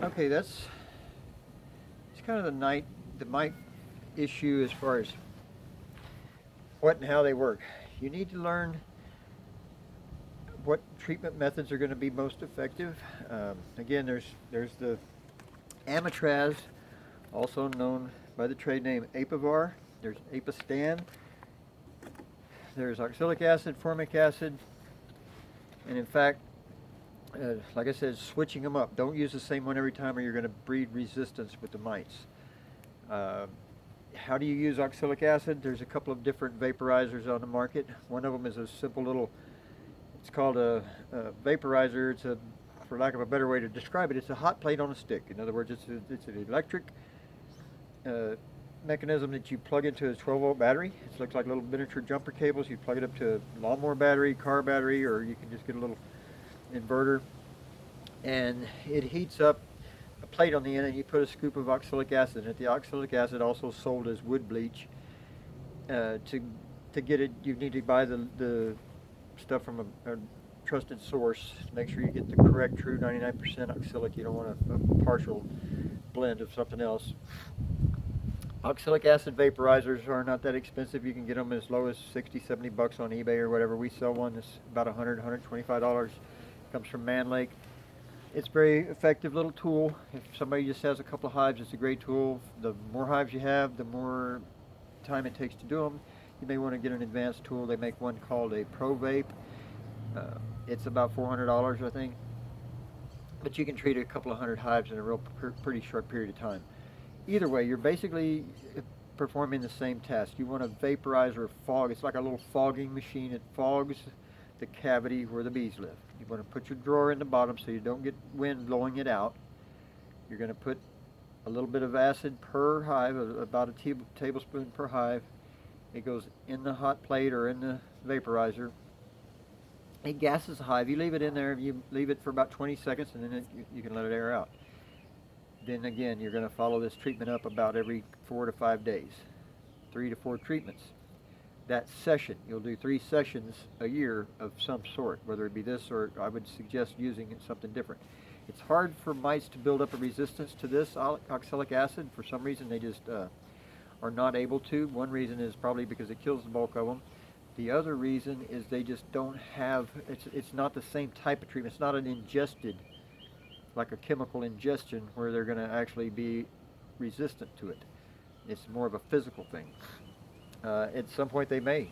Okay, it's kind of the mite issue as far as what and how they work. You need to learn what treatment methods are going to be most effective. Again, there's the amitraz, also known by the trade name Apivar. There's Apistan. There's oxalic acid, formic acid, and in fact, like I said, switching them up. Don't use the same one every time, or you're going to breed resistance with the mites. Uh, how do you use oxalic acid? There's a couple of different vaporizers on the market. One of them is a simple little, it's called a vaporizer. For lack of a better way to describe it, it's a hot plate on a stick. In other words, it's an electric uh, mechanism that you plug into a 12-volt battery. It looks like little miniature jumper cables. You plug it up to a lawnmower battery, car battery, or you can just get a little inverter, and it heats up a plate on the end, and you put a scoop of oxalic acid in it. The oxalic acid also sold as wood bleach. To get it, you need to buy the stuff from a trusted source. Make sure you get the correct, true 99% oxalic. You don't want a partial blend of something else. Oxalic acid vaporizers are not that expensive. You can get them as low as 60, 70 bucks on eBay or whatever. We sell one that's about $100, $125. Comes from Man Lake. It's a very effective little tool. If somebody just has a couple of hives, it's a great tool. The more hives you have, the more time it takes to do them. You may want to get an advanced tool. They make one called a Pro Vape. It's about $400, I think. But you can treat a couple of hundred hives in a pretty short period of time. Either way, you're basically performing the same task. You want to vaporize or fog. It's like a little fogging machine. It fogs the cavity where the bees live. You want to put your drawer in the bottom so you don't get wind blowing it out. You're going to put a little bit of acid per hive, about a tablespoon per hive. It goes in the hot plate or in the vaporizer. It gases the hive. You leave it in there. You leave it for about 20 seconds, and then you can let it air out. Then again, you're going to follow this treatment up about every 4 to 5 days, 3 to 4 treatments. That session, you'll do 3 sessions a year of some sort, whether it be this or I would suggest using something different. It's hard for mice to build up a resistance to this oxalic acid. For some reason, they just are not able to. One reason is probably because it kills the bulk of them. The other reason is they just don't have, it's not the same type of treatment. It's not an ingested, like a chemical ingestion where they're going to actually be resistant to it. It's more of a physical thing. At some point they may.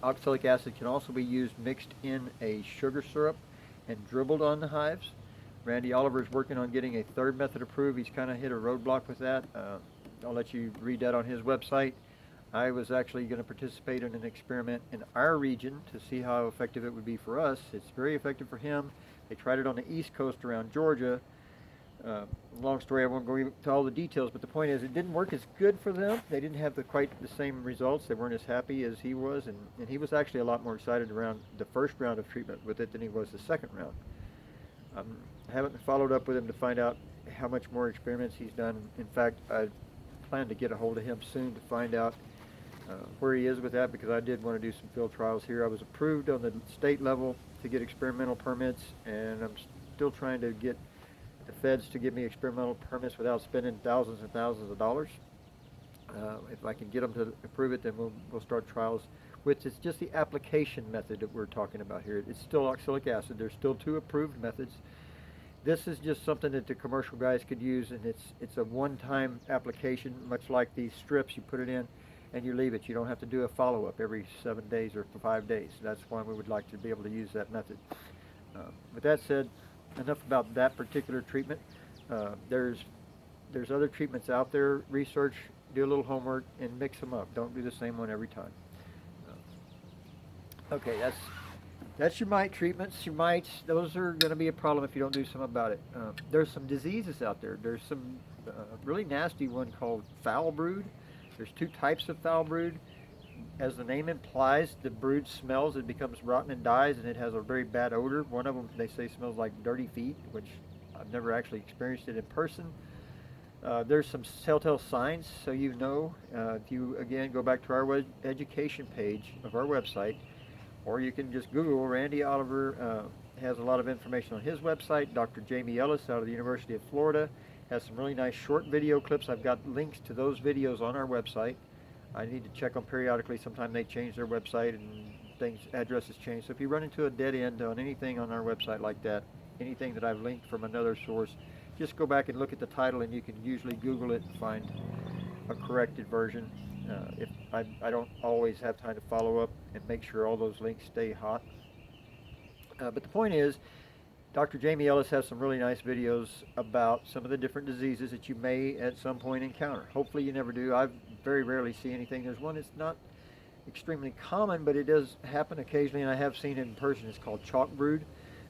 Oxalic acid can also be used mixed in a sugar syrup and dribbled on the hives. Randy Oliver is working on getting a third method approved. He's kind of hit a roadblock with that. I'll let you read that on his website. I was actually going to participate in an experiment in our region to see how effective it would be for us. It's very effective for him. They tried it on the East Coast around Georgia. Long story, I won't go into all the details, but the point is it didn't work as good for them. They didn't have quite the same results. They weren't as happy as he was, and he was actually a lot more excited around the first round of treatment with it than he was the second round. I haven't followed up with him to find out how much more experiments he's done. In fact, I plan to get a hold of him soon to find out where he is with that, because I did want to do some field trials here. I was approved on the state level to get experimental permits, and I'm still trying to get the feds to give me experimental permits without spending thousands and thousands of dollars. If I can get them to approve it, then we'll start trials, which is just the application method that we're talking about here. It's still oxalic acid. There's still 2 approved methods. This is just something that the commercial guys could use, and it's a one-time application, much like these strips. You put it in and you leave it. You don't have to do a follow-up every 7 days or 5 days. That's why we would like to be able to use that method. With that said, enough about that particular treatment. There's other treatments out there. Research, do a little homework, and mix them up. Don't do the same one every time. Okay, that's your mite treatments. Your mites, those are going to be a problem if you don't do something about it. There's some diseases out there. There's some really nasty one called foul brood. There's 2 types of foul brood. As the name implies, the brood smells. It becomes rotten and dies, and it has a very bad odor. One of them, they say, smells like dirty feet, which I've never actually experienced it in person. There's some telltale signs, so you know. If you, again, go back to our education page of our website, or you can just Google Randy Oliver has a lot of information on his website. Dr. Jamie Ellis out of the University of Florida has some really nice short video clips. I've got links to those videos on our website. I need to check them periodically. Sometimes they change their website and addresses change. So if you run into a dead end on anything on our website like that, anything that I've linked from another source, just go back and look at the title, and you can usually Google it and find a corrected version. If I don't always have time to follow up and make sure all those links stay hot. But the point is, Dr. Jamie Ellis has some really nice videos about some of the different diseases that you may at some point encounter. Hopefully you never do. I very rarely see anything. There's one that's not extremely common, but it does happen occasionally, and I have seen it in person. It's called chalk brood.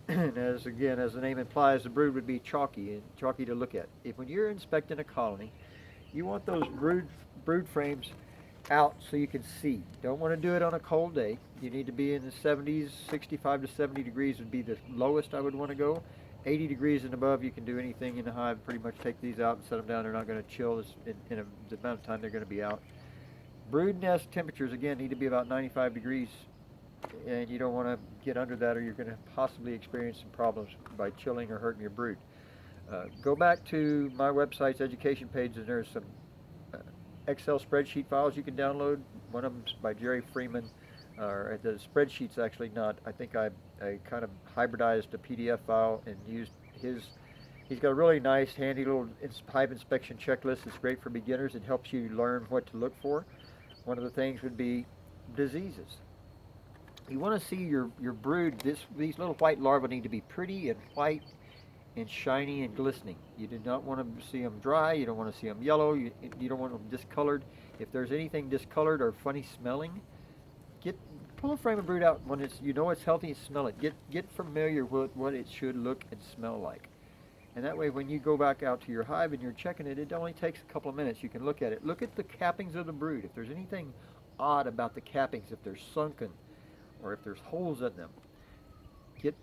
And as the name implies, the brood would be chalky and chalky to look at. When you're inspecting a colony, you want those brood frames out so you can see. Don't want to do it on a cold day. You need to be in the 70s. 65 to 70 degrees would be the lowest I would want to go. 80 degrees and above, you can do anything in the hive. Pretty much take these out and set them down. They're not going to chill the amount of time they're going to be out. Brood nest temperatures, again, need to be about 95 degrees, and you don't want to get under that, or you're going to possibly experience some problems by chilling or hurting your brood. Go back to my website's education page, and there's some Excel spreadsheet files you can download. One of them's by Jerry Freeman. The spreadsheet's actually not. I think I kind of hybridized a PDF file and used his. He's got a really nice, handy little hive inspection checklist. It's great for beginners. It helps you learn what to look for. One of the things would be diseases. You want to see your brood. These little white larvae need to be pretty and white and shiny and glistening. You do not want to see them dry. You don't want to see them yellow. You don't want them discolored. If there's anything discolored or funny smelling, pull a frame of brood out when it's healthy and smell it. Get familiar with what it should look and smell like. And that way, when you go back out to your hive and you're checking it, it only takes a couple of minutes. You can look at it. Look at the cappings of the brood. If there's anything odd about the cappings, if they're sunken or if there's holes in them, get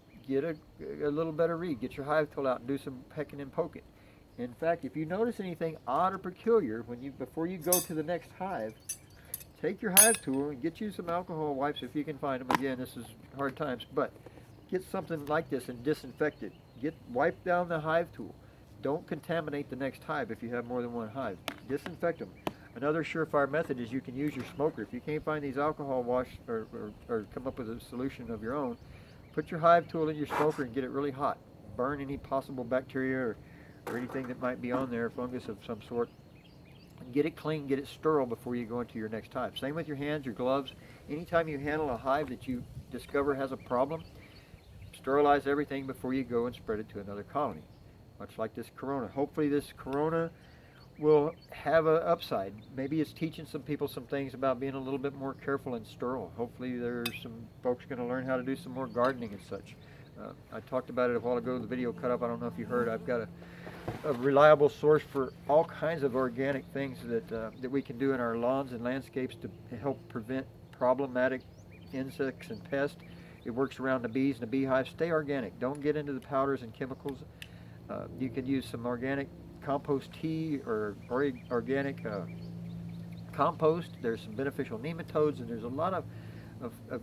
a little better read. Get your hive tool out and do some pecking and poking. In fact, if you notice anything odd or peculiar, before you go to the next hive, take your hive tool and get you some alcohol wipes if you can find them. Again, this is hard times, but get something like this and disinfect it. Wipe down the hive tool. Don't contaminate the next hive if you have more than one hive. Disinfect them. Another surefire method is you can use your smoker. If you can't find these alcohol wash or come up with a solution of your own, put your hive tool in your smoker and get it really hot. Burn any possible bacteria or anything that might be on there, fungus of some sort. Get it clean, get it sterile before you go into your next hive. Same with your hands, your gloves. Anytime you handle a hive that you discover has a problem, sterilize everything before you go and spread it to another colony. Much like this corona. Hopefully this corona will have an upside. Maybe it's teaching some people some things about being a little bit more careful and sterile. Hopefully there's some folks going to learn how to do some more gardening and such. I talked about it a while ago. The video cut up. I don't know if you heard. I've got a reliable source for all kinds of organic things that we can do in our lawns and landscapes to help prevent problematic insects and pests. It works around the bees and the beehives. Stay organic. Don't get into the powders and chemicals. You can use some organic compost tea or organic compost. There's some beneficial nematodes, and there's a lot of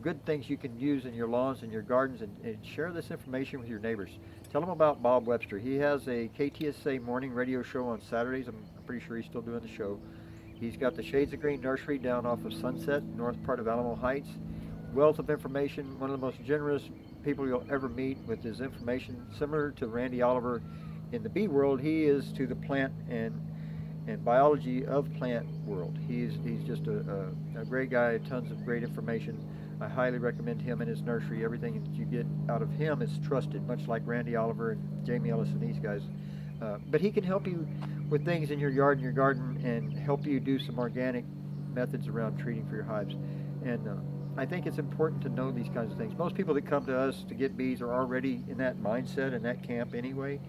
good things you can use in your lawns and your gardens, and share this information with your neighbors. Tell them about Bob Webster. He has a KTSA morning radio show on Saturdays. I'm pretty sure he's still doing the show. He's got the Shades of Green Nursery down off of Sunset, north part of Alamo Heights. Wealth of information, one of the most generous people you'll ever meet with his information. Similar to Randy Oliver in the bee world, he is to the plant and biology of plant world. He's just a great guy, tons of great information. I highly recommend him and his nursery. Everything that you get out of him is trusted, much like Randy Oliver and Jamie Ellis and these guys. But he can help you with things in your yard and your garden and help you do some organic methods around treating for your hives. And I think it's important to know these kinds of things. Most people that come to us to get bees are already in that mindset, in that camp anyway,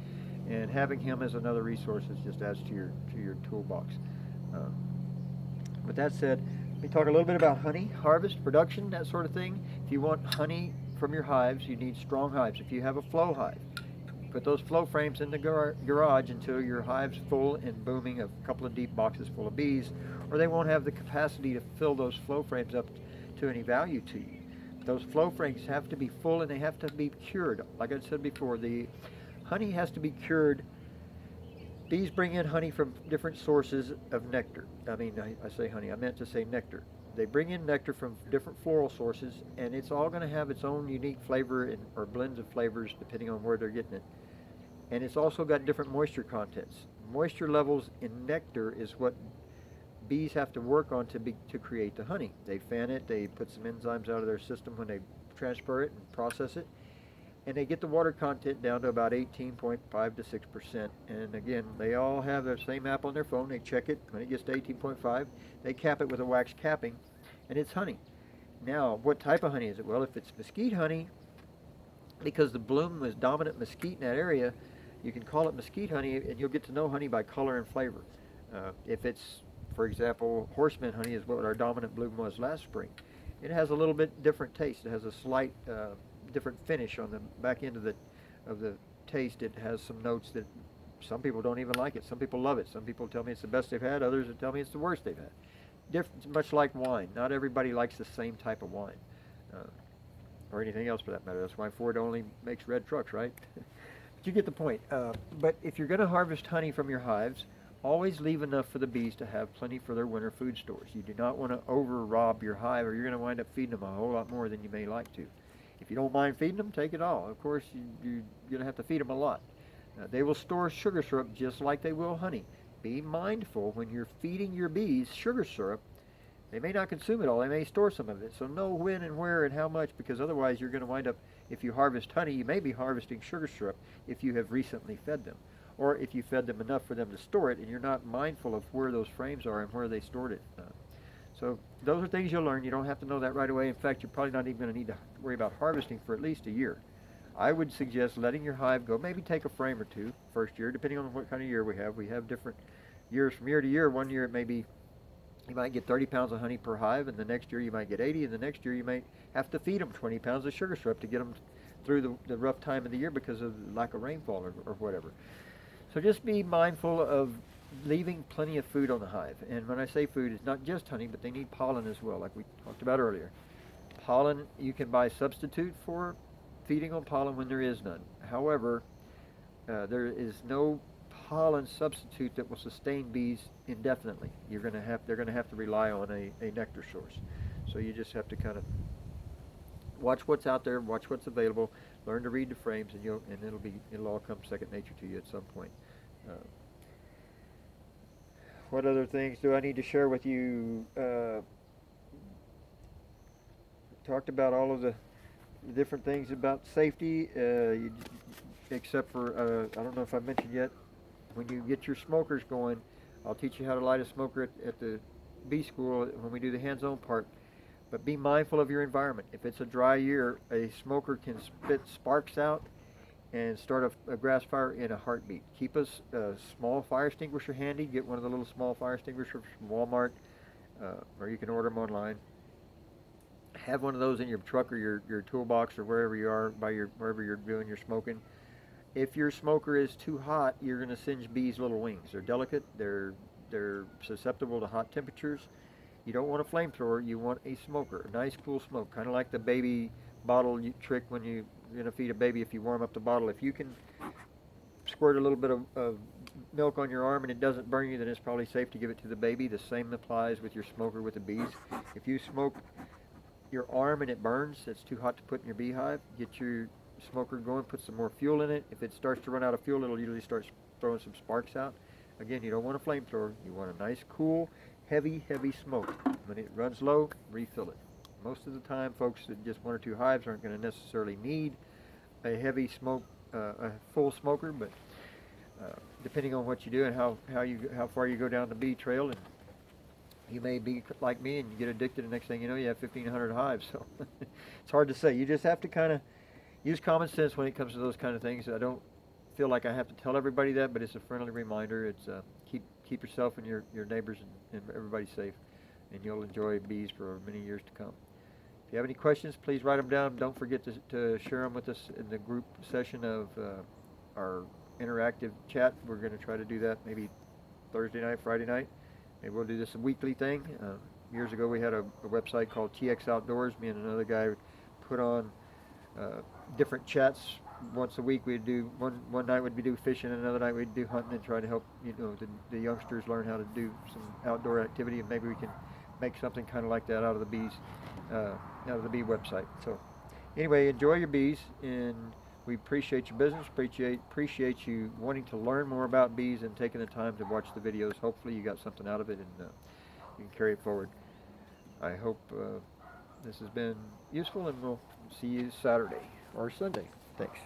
and having him as another resource just adds to your toolbox. With that said, let me talk a little bit about honey, harvest, production, that sort of thing. If you want honey from your hives, you need strong hives. If you have a flow hive, put those flow frames in the garage until your hive's full and booming, a couple of deep boxes full of bees, or they won't have the capacity to fill those flow frames up to any value to you. Those flow frames have to be full and they have to be cured. Like I said before, the honey has to be cured. Bees bring in honey from different sources of nectar. I say honey, I meant to say nectar. They bring in nectar from different floral sources, and it's all going to have its own unique flavor or blends of flavors depending on where they're getting it. And it's also got different moisture contents. Moisture levels in nectar is what bees have to work on to create the honey. They fan it, they put some enzymes out of their system when they transfer it and process it, and they get the water content down to about 18.5 to 6%. And again, they all have the same app on their phone. They check it. When it gets to 18.5, they cap it with a wax capping, and it's honey. Now, what type of honey is it? Well, if it's mesquite honey, because the bloom is dominant mesquite in that area, you can call it mesquite honey, and you'll get to know honey by color and flavor. If it's, for example, horseman honey is what our dominant bloom was last spring. It has a little bit different taste. It has a slight different finish on the back end of the taste. It has some notes that some people don't even like it. Some people love it. Some people tell me it's the best they've had. Others tell me it's the worst they've had. Much like wine. Not everybody likes the same type of wine, or anything else for that matter. That's why Ford only makes red trucks, right? But you get the point. But if you're going to harvest honey from your hives, always leave enough for the bees to have plenty for their winter food stores. You do not want to over-rob your hive, or you're going to wind up feeding them a whole lot more than you may like to. If you don't mind feeding them, take it all. Of course, you're going to have to feed them a lot. They will store sugar syrup just like they will honey. Be mindful when you're feeding your bees sugar syrup. They may not consume it all. They may store some of it. So know when and where and how much, because otherwise you're going to wind up, if you harvest honey, you may be harvesting sugar syrup if you have recently fed them. Or if you fed them enough for them to store it and you're not mindful of where those frames are and where they stored it. So those are things you'll learn. You don't have to know that right away. In fact, you're probably not even going to need to worry about harvesting for at least a year. I would suggest letting your hive go, maybe take a frame or two first year, depending on what kind of year we have. We have different years from year to year. One year it may be, you might get 30 pounds of honey per hive, and the next year you might get 80, and the next year you might have to feed them 20 pounds of sugar syrup to get them through the rough time of the year because of lack of rainfall or whatever. So just be mindful of leaving plenty of food on the hive. And when I say food, it's not just honey, but they need pollen as well, like we talked about earlier. Pollen, you can buy substitute for feeding on pollen when there is none. However, there is no pollen substitute that will sustain bees indefinitely. They're going to have to rely on a nectar source. So you just have to kind of watch what's out there, watch what's available, learn to read the frames, and it'll all come second nature to you at some point. What other things do I need to share with you? Talked about all of the different things about safety, except for, I don't know if I mentioned yet, when you get your smokers going, I'll teach you how to light a smoker at the bee school when we do the hands-on part. But be mindful of your environment. If it's a dry year, a smoker can spit sparks out and start a grass fire in a heartbeat. Keep a small fire extinguisher handy. Get one of the little small fire extinguishers from Walmart, or you can order them online. Have one of those in your truck or your toolbox or wherever you are, wherever you're doing your smoking. If your smoker is too hot, you're going to singe bees' little wings. They're delicate. They're susceptible to hot temperatures. You don't want a flamethrower. You want a smoker, a nice cool smoke, kind of like the baby bottle trick when you're going to feed a baby. If you warm up the bottle, if you can squirt a little bit of milk on your arm and it doesn't burn you, then it's probably safe to give it to the baby. The same applies with your smoker with the bees. If you smoke your arm and it burns, it's too hot to put in your beehive, get your smoker going, put some more fuel in it. If it starts to run out of fuel, it'll usually start throwing some sparks out. Again, you don't want a flamethrower. You want a nice, cool, heavy smoke. When it runs low, refill it. Most of the time, folks that just one or two hives aren't going to necessarily need a heavy smoke, a full smoker, but depending on what you do and how far you go down the bee trail, and you may be like me and you get addicted, and next thing you know, you have 1,500 hives. So it's hard to say. You just have to kind of use common sense when it comes to those kind of things. I don't feel like I have to tell everybody that, but it's a friendly reminder. It's keep yourself and your neighbors and everybody safe, and you'll enjoy bees for many years to come. If you have any questions, please write them down. Don't forget to share them with us in the group session of our interactive chat. We're going to try to do that maybe Thursday night, Friday night. Maybe we'll do this a weekly thing. Years ago we had a website called TX Outdoors. Me and another guy put on different chats. Once a week we'd do one night we'd be do fishing, another night we'd do hunting, and try to help the youngsters learn how to do some outdoor activity, and maybe we can make something kind of like that out of the bees, out of the bee website. So anyway, enjoy your bees, and we appreciate your business, appreciate you wanting to learn more about bees and taking the time to watch the videos. Hopefully you got something out of it, and you can carry it forward. I hope this has been useful, and we'll see you Saturday or Sunday. Thanks.